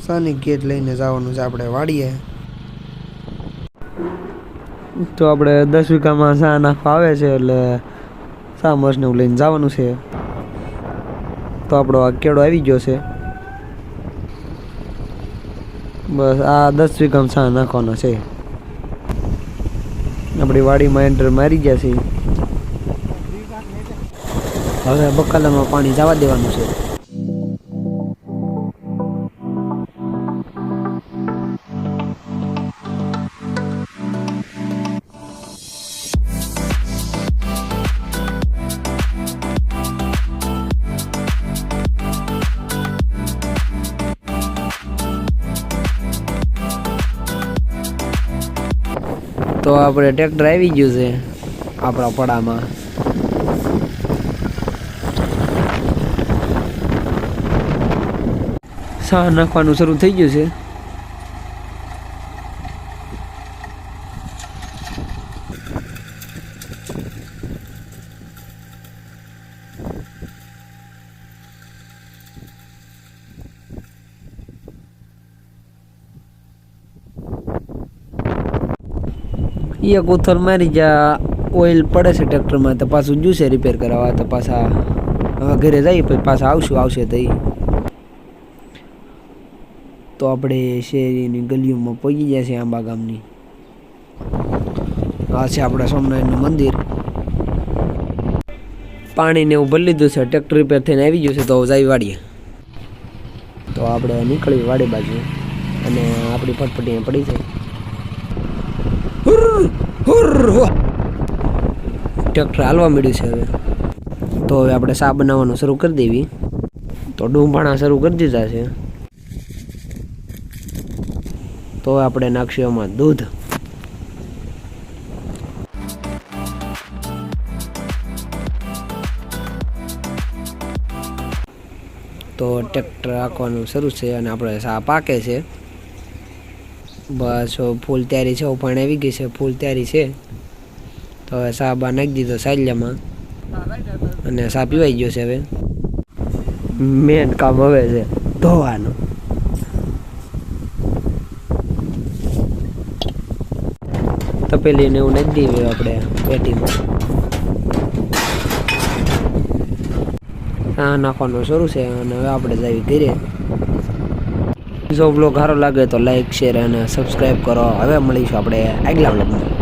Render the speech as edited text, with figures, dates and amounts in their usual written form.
સાની gate લઈને જવાનું છે આપણે વાડીએ. તો આપણે 10 વીઘામાં સા નાખવા આવે છે એટલે સા મસને લઈને જવાનું છે. તો આપણો આ કેળો આવી ગયો છે. બસ આ 10 વીઘામાં સા નાખવાનો છે. આપણી વાડીમાં એન્ટર મારી ગયા છે. હવે બકાલામાં પાણી જવા દેવાનું છે. તો આપણે ટ્રેક્ટર આવી ગયું છે આપણા પડામાં. સા નાખવાનું શરૂ થઈ ગયું છે. એક ઉથલ મારી જ્યાં ઓઇલ પડે છે ટ્રેક્ટરમાં તો પાછું જ્યુસે રિપેર કરાવવા. તો પાછા હવે ઘરે જઈએ પછી પાછા આવશે તો તો આપણે શેરીની ગલીઓમાં પહોંચી ગયા છે આંબા ગામની. આ છે આપણા સોમનાથનું મંદિર. પાણીને એવું ભરી લીધું છે. ટ્રેક્ટર રિપેર થઈને આવી ગયું છે તો જઈ વાડીએ. તો આપણે નીકળી વાડી બાજુ અને આપણી ફટફટી પડી છે. ટ્રેક્ટર હાલવા મળ્યું છે હવે. તો હવે આપણે સા બનાવવાનું શરૂ કરી દેવી. તો ડુંભાણા શરૂ કરી દીધા છે. તો આપણે નાખશું એમાં દૂધ. તો ટ્રેક્ટર રાખવાનું શરૂ છે અને આપણે સા પાકે છે. બસ ફૂલ તૈયારી છે. પણ આવી ગઈ છે. ફૂલ તૈયારી છે. તો હવે સા બા નાખી દીધો સાલ્યામાં અને સા પીવાઈ ગયો છે. હવે મેન કામ હવે છે ધોવાનું. તપેલીને એવું નાખી દઈએ આપણે પેટીમાં. આ નાખવાનું શરૂ છે અને હવે આપણે જઈએ ઘરે. જો બ્લોગ સારો લાગે તો લાઈક શેર અને સબસ્ક્રાઈબ કરો. હવે મળીશું આપણે આગલા બ્લોગમાં.